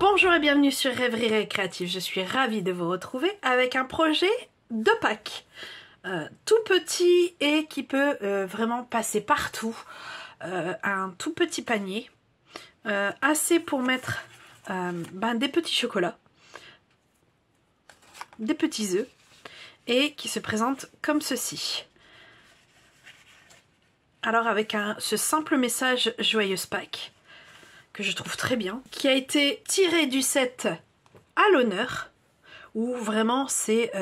Bonjour et bienvenue sur Rêverie Récréative, je suis ravie de vous retrouver avec un projet de Pâques. Tout petit et qui peut vraiment passer partout. Un tout petit panier, assez pour mettre des petits chocolats, des petits œufs et qui se présente comme ceci. Alors avec ce simple message Joyeuse Pâques, que je trouve très bien, qui a été tiré du set à l'honneur, où vraiment c'est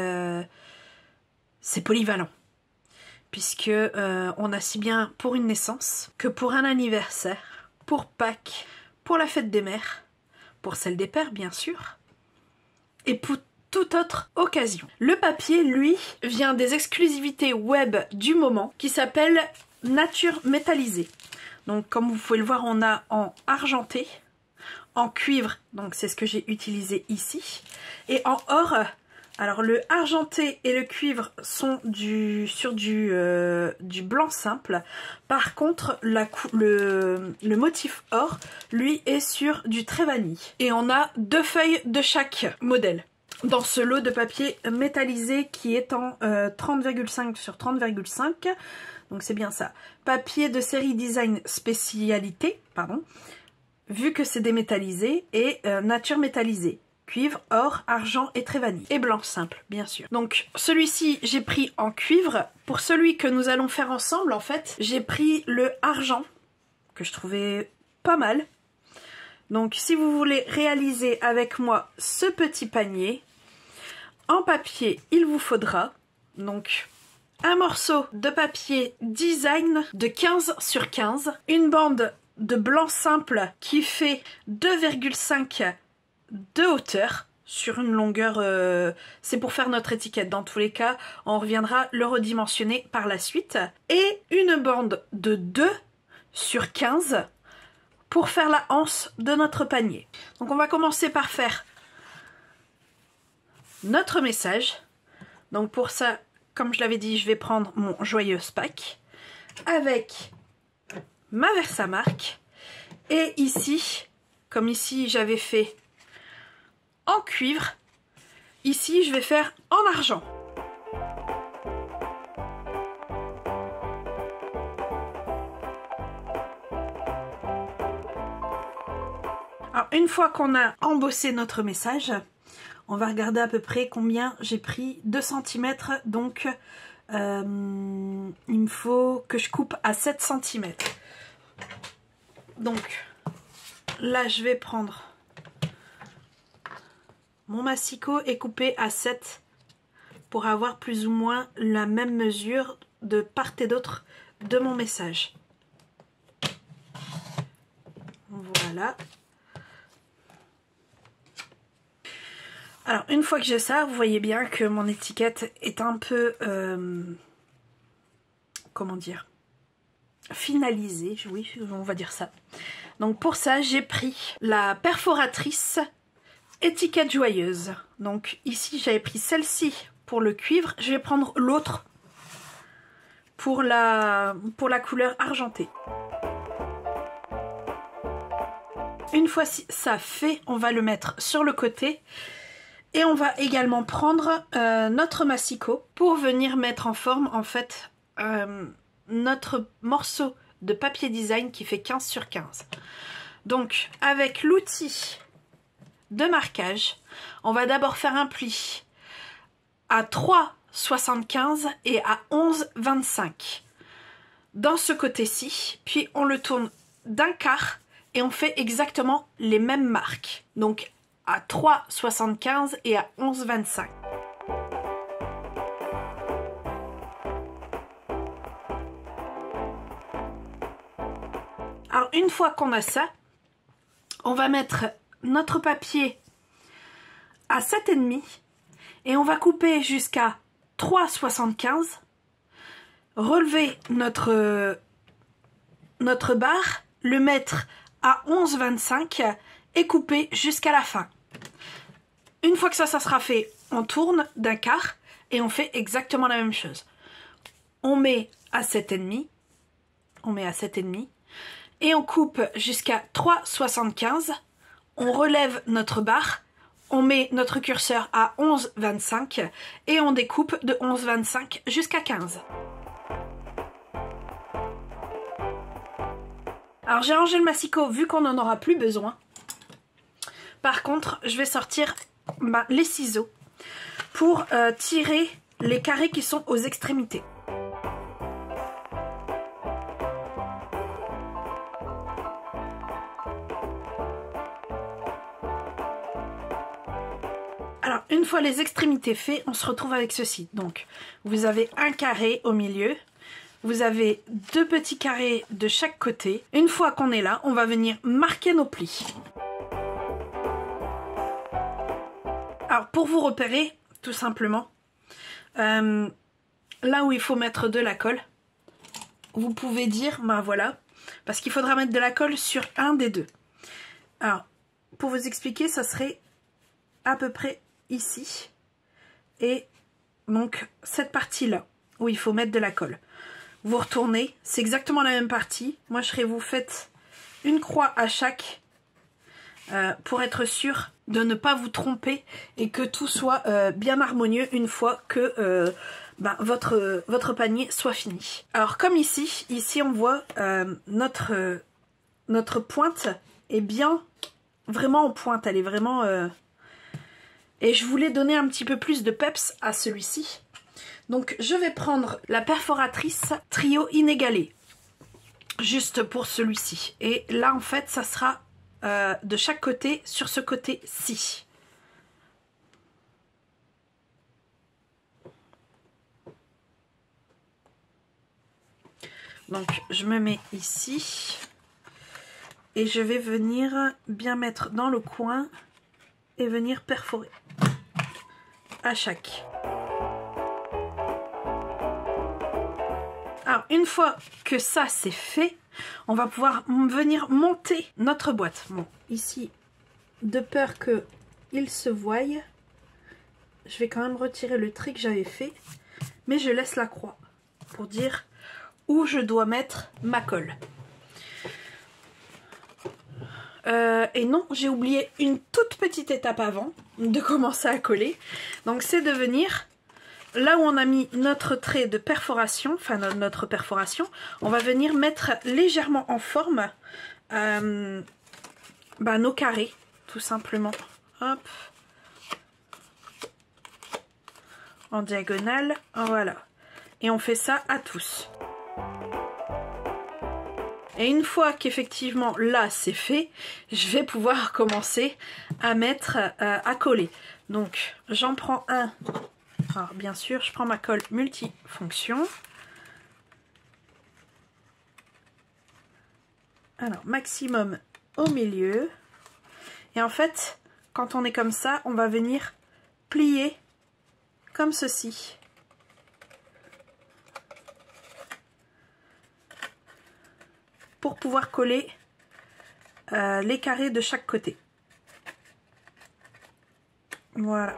polyvalent, puisque on a si bien pour une naissance, que pour un anniversaire, pour Pâques, pour la fête des mères, pour celle des pères bien sûr, et pour toute autre occasion. Le papier, lui, vient des exclusivités web du moment, qui s'appelle Nature Métallisée. Donc comme vous pouvez le voir, on a en argenté, en cuivre, donc c'est ce que j'ai utilisé ici, et en or. Alors le argenté et le cuivre sont sur du blanc simple. Par contre le motif or, lui, est sur du très vanille. Et on a 2 feuilles de chaque modèle dans ce lot de papier métallisé qui est en 30,5 sur 30,5. Donc c'est bien ça. Papier de série design spécialité, pardon, vu que c'est démétallisé, et nature métallisée. Cuivre, or, argent et très vanille. Et blanc simple, bien sûr. Donc celui-ci, j'ai pris en cuivre. Pour celui que nous allons faire ensemble, en fait, j'ai pris le argent, que je trouvais pas mal. Donc si vous voulez réaliser avec moi ce petit panier, en papier, il vous faudra donc un morceau de papier design de 15 sur 15, une bande de blanc simple qui fait 2,5 de hauteur sur une longueur, c'est pour faire notre étiquette. Dans tous les cas, on reviendra le redimensionner par la suite, et une bande de 2 sur 15 pour faire la anse de notre panier. Donc on va commencer par faire notre message. Donc pour ça, comme je l'avais dit, je vais prendre mon Joyeuse Pâques avec ma Versamark, et ici, comme ici j'avais fait en cuivre, ici je vais faire en argent. Alors une fois qu'on a embossé notre message, on va regarder à peu près combien j'ai pris. 2 cm, donc il me faut que je coupe à 7 cm. Donc là je vais prendre mon massicot et couper à 7 pour avoir plus ou moins la même mesure de part et d'autre de mon message. Voilà. Alors une fois que j'ai ça, vous voyez bien que mon étiquette est un peu, comment dire, finalisée, oui, on va dire ça. Donc pour ça, j'ai pris la perforatrice étiquette joyeuse. Donc ici, j'avais pris celle-ci pour le cuivre, je vais prendre l'autre pour la couleur argentée. Une fois ça fait, on va le mettre sur le côté. Et on va également prendre notre massicot pour venir mettre en forme, en fait, notre morceau de papier design qui fait 15 sur 15. Donc avec l'outil de marquage, on va d'abord faire un pli à 3,75 et à 11,25 dans ce côté-ci, puis on le tourne d'un quart et on fait exactement les mêmes marques. Donc à 3,75 et à 11,25. Alors une fois qu'on a ça, on va mettre notre papier à 7,5 et on va couper jusqu'à 3,75, relever notre barre, le mettre à 11,25 et couper jusqu'à la fin. Une fois que ça sera fait, on tourne d'un quart et on fait exactement la même chose. On met à 7,5, et on coupe jusqu'à 3,75 On relève notre barre, on met notre curseur à 11,25 et on découpe de 11,25 jusqu'à 15. Alors j'ai rangé le massicot vu qu'on n'en aura plus besoin. Par contre, je vais sortir les ciseaux pour tirer les carrés qui sont aux extrémités. Alors, une fois les extrémités faites, on se retrouve avec ceci. Donc, vous avez un carré au milieu. Vous avez 2 petits carrés de chaque côté. Une fois qu'on est là, on va venir marquer nos plis. Alors, pour vous repérer, tout simplement, là où il faut mettre de la colle, vous pouvez dire, ben voilà, parce qu'il faudra mettre de la colle sur un des deux. Alors, pour vous expliquer, ça serait à peu près ici. Et donc, cette partie-là, où il faut mettre de la colle. Vous retournez, c'est exactement la même partie. Moi, vous faites une croix à chaque pour être sûr de ne pas vous tromper et que tout soit bien harmonieux une fois que votre panier soit fini. Alors, comme ici on voit notre pointe est bien, vraiment en pointe, elle est vraiment... Et je voulais donner un petit peu plus de peps à celui-ci. Donc je vais prendre la perforatrice trio inégalé, juste pour celui-ci. Et là en fait ça sera de chaque côté sur ce côté-ci. Donc je me mets ici et je vais venir bien mettre dans le coin et venir perforer à chaque. Alors une fois que ça c'est fait, on va pouvoir venir monter notre boîte. Bon, ici, de peur qu'il se voie, je vais quand même retirer le trait que j'avais fait, mais je laisse la croix pour dire où je dois mettre ma colle. Et non, j'ai oublié une toute petite étape avant de commencer à coller. Donc c'est de venir... Là où on a mis notre trait de perforation, enfin notre perforation, on va venir mettre légèrement en forme nos carrés, tout simplement. Hop. En diagonale, voilà. Et on fait ça à tous. Et une fois qu'effectivement là c'est fait, je vais pouvoir commencer à mettre, à coller. Donc j'en prends un. Alors bien sûr, je prends ma colle multifonction. Alors maximum au milieu. Et en fait, quand on est comme ça, on va venir plier comme ceci. Pour pouvoir coller les carrés de chaque côté. Voilà.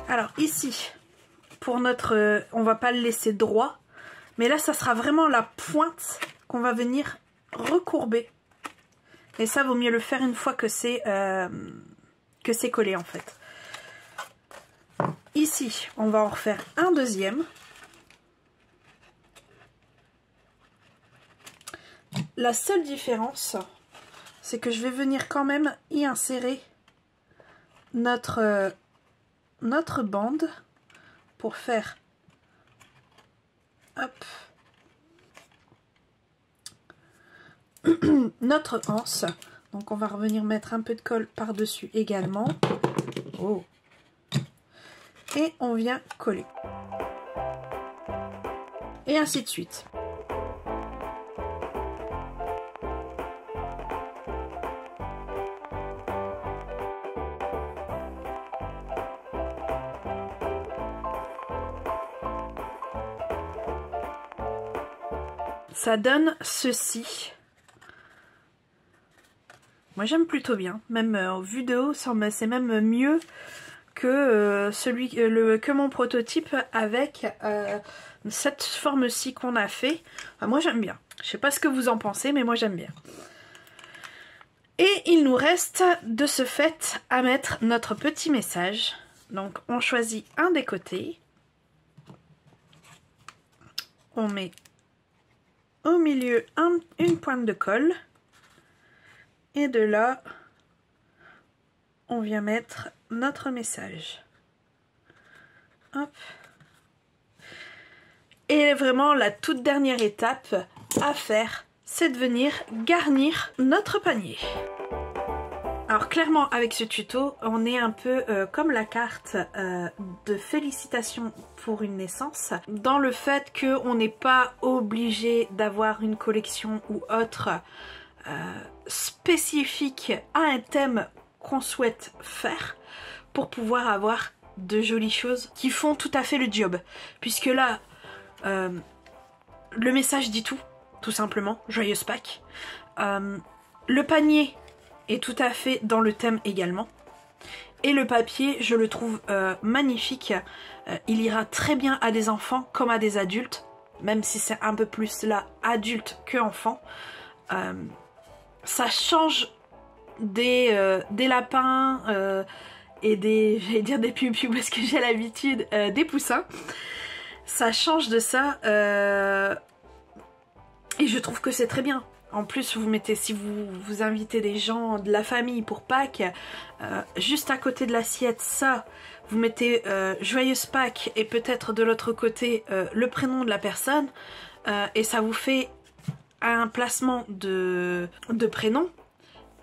Alors ici, pour notre... on va pas le laisser droit, mais là ça sera vraiment la pointe qu'on va venir recourber. Et ça vaut mieux le faire une fois que c'est collé en fait. Ici, on va en refaire un deuxième. La seule différence, c'est que je vais venir quand même y insérer notre bande pour faire hop, notre anse. Donc on va revenir mettre un peu de colle par dessus également. Oh. Et on vient coller et ainsi de suite. Ça donne ceci. Moi j'aime plutôt bien, même en vue de haut, c'est même mieux que que mon prototype avec cette forme-ci qu'on a fait. Enfin, moi j'aime bien. Je sais pas ce que vous en pensez, mais moi j'aime bien. Et il nous reste de ce fait à mettre notre petit message. Donc on choisit un des côtés. On met au milieu une pointe de colle. Et de là, on vient mettre notre message. Hop. Et vraiment la toute dernière étape à faire, c'est de venir garnir notre panier. Alors clairement avec ce tuto, on est un peu comme la carte de félicitations pour une naissance, dans le fait qu'on n'est pas obligé d'avoir une collection ou autre spécifique à un thème qu'on souhaite faire pour pouvoir avoir de jolies choses qui font tout à fait le job. Puisque là, le message dit tout simplement, joyeuse Pâques. Le panier est tout à fait dans le thème également. Et le papier, je le trouve magnifique. Il ira très bien à des enfants comme à des adultes, même si c'est un peu plus là adulte que enfant. Ça change des lapins et des, j'allais dire des pupus parce que j'ai l'habitude, des poussins. Ça change de ça et je trouve que c'est très bien. En plus, vous mettez, si vous invitez des gens de la famille pour Pâques, juste à côté de l'assiette, ça, vous mettez Joyeuse Pâques et peut-être de l'autre côté le prénom de la personne et ça vous fait un placement de prénom.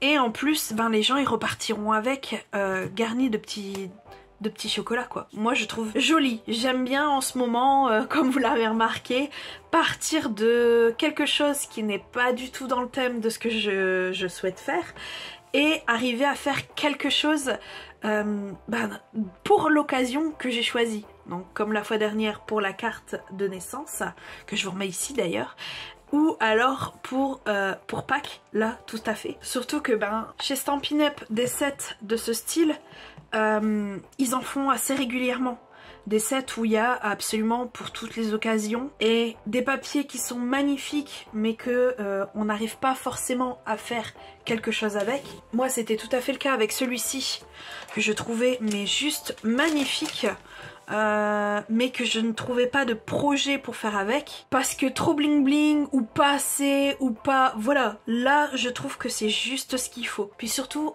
Et en plus, ben, les gens ils repartiront avec garni de petits chocolats quoi. Moi je trouve joli, j'aime bien en ce moment, comme vous l'avez remarqué, partir de quelque chose qui n'est pas du tout dans le thème de ce que je souhaite faire et arriver à faire quelque chose pour l'occasion que j'ai choisie. Donc comme la fois dernière pour la carte de naissance, que je vous remets ici d'ailleurs, ou alors pour Pâques, là tout à fait. Surtout que chez Stampin' Up, des sets de ce style, ils en font assez régulièrement. Des sets où il y a absolument pour toutes les occasions et des papiers qui sont magnifiques mais que on n'arrive pas forcément à faire quelque chose avec. Moi c'était tout à fait le cas avec celui-ci que je trouvais mais juste magnifique. Mais que je ne trouvais pas de projet pour faire avec parce que trop bling bling ou pas assez ou pas, voilà, là je trouve que c'est juste ce qu'il faut. Puis surtout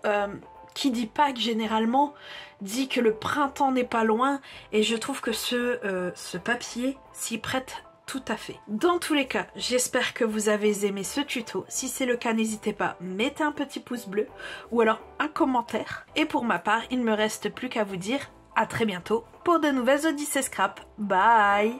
qui dit Pâques généralement dit que le printemps n'est pas loin et je trouve que ce papier s'y prête tout à fait. Dans tous les cas, j'espère que vous avez aimé ce tuto. Si c'est le cas, n'hésitez pas, mettez un petit pouce bleu ou alors un commentaire. Et pour ma part, il ne me reste plus qu'à vous dire à très bientôt pour de nouvelles Odyssées Scrap. Bye!